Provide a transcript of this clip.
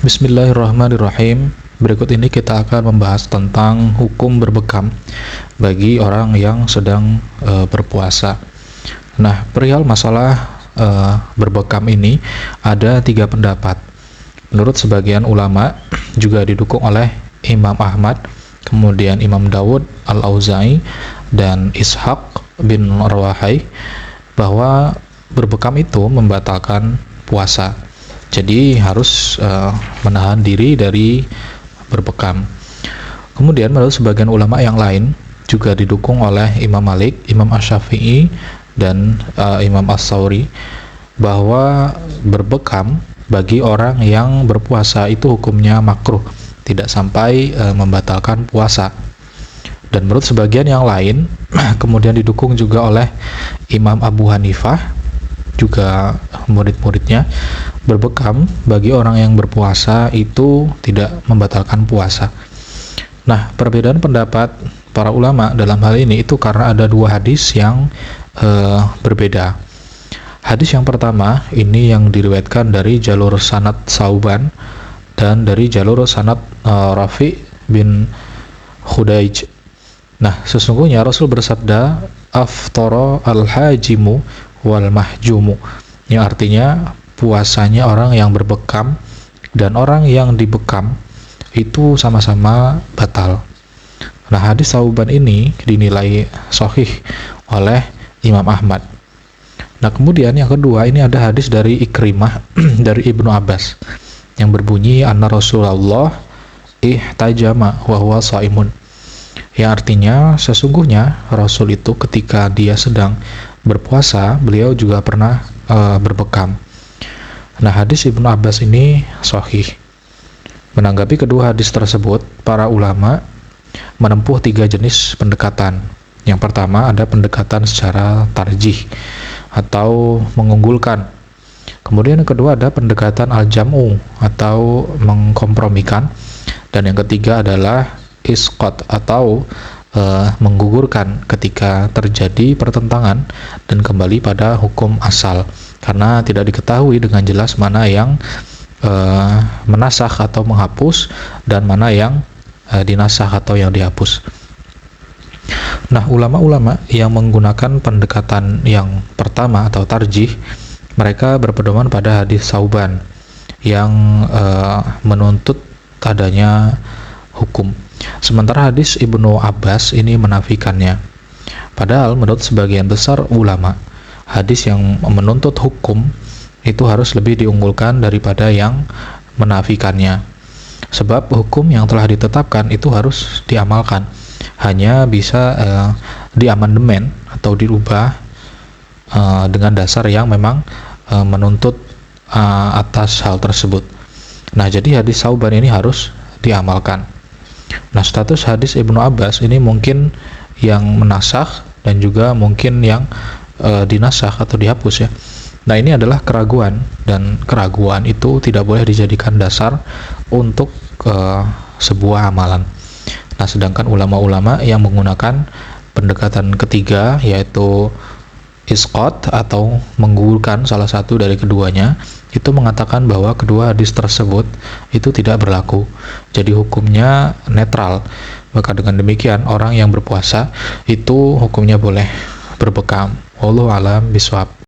Bismillahirrahmanirrahim. Berikut ini kita akan membahas tentang hukum berbekam bagi orang yang sedang berpuasa. Nah, perihal masalah berbekam ini ada 3 pendapat. Menurut sebagian ulama, juga didukung oleh Imam Ahmad, kemudian Imam Dawud Al-Auza'i, dan Ishaq bin Rawahai, bahwa berbekam itu membatalkan puasa. Jadi harus menahan diri dari berbekam. Kemudian menurut sebagian ulama yang lain, juga didukung oleh Imam Malik, Imam Asy-Syafi'i, dan Imam As-Tsauri, bahwa berbekam bagi orang yang berpuasa itu hukumnya makruh, tidak sampai membatalkan puasa. Dan menurut sebagian yang lain, kemudian didukung juga oleh Imam Abu Hanifah, juga murid-muridnya, berbekam bagi orang yang berpuasa itu tidak membatalkan puasa. Nah, perbedaan pendapat para ulama dalam hal ini itu karena ada 2 hadis yang berbeda. Hadis yang pertama ini yang diriwayatkan dari jalur sanad Sauban dan dari jalur sanad Rafi bin Khudaij. Nah, sesungguhnya Rasul bersabda, aftara al-hajimu wal mahjumu, yang artinya puasanya orang yang berbekam dan orang yang dibekam itu sama-sama batal. Nah, hadis Sauban ini dinilai sahih oleh Imam Ahmad. Nah, kemudian yang kedua ini ada hadis dari Ikrimah dari Ibnu Abbas yang berbunyi anna Rasulullah ihtajama wa huwa shaimun, yang artinya sesungguhnya Rasul itu ketika dia sedang berpuasa, beliau juga pernah berbekam. Nah, hadis Ibnu Abbas ini sahih. Menanggapi kedua hadis tersebut, para ulama menempuh 3 jenis pendekatan. Yang pertama ada pendekatan secara tarjih atau mengunggulkan. Kemudian yang kedua ada pendekatan al-jam'u atau mengkompromikan. Dan yang ketiga adalah isqat atau menggugurkan ketika terjadi pertentangan dan kembali pada hukum asal, karena tidak diketahui dengan jelas mana yang menasakh atau menghapus dan mana yang dinasakh atau yang dihapus. Nah, ulama-ulama yang menggunakan pendekatan yang pertama atau tarjih, mereka berpedoman pada hadis Sauban yang menuntut adanya hukum. Sementara hadis Ibnu Abbas ini menafikannya. Padahal menurut sebagian besar ulama, hadis yang menuntut hukum itu harus lebih diunggulkan daripada yang menafikannya. Sebab hukum yang telah ditetapkan itu harus diamalkan. Hanya bisa diamandemen atau dirubah dengan dasar yang memang menuntut atas hal tersebut. Nah, jadi hadis Sauban ini harus diamalkan. Nah, status hadis Ibnu Abbas ini mungkin yang menasakh dan juga mungkin yang dinasakh atau dihapus ya. Nah, ini adalah keraguan, dan keraguan itu tidak boleh dijadikan dasar untuk sebuah amalan. Nah, sedangkan ulama-ulama yang menggunakan pendekatan ketiga, yaitu isqat atau menggugurkan salah satu dari keduanya, itu mengatakan bahwa kedua hadis tersebut itu tidak berlaku. Jadi hukumnya netral. Maka dengan demikian orang yang berpuasa itu hukumnya boleh berbekam. Wallahu a'lam bishawab.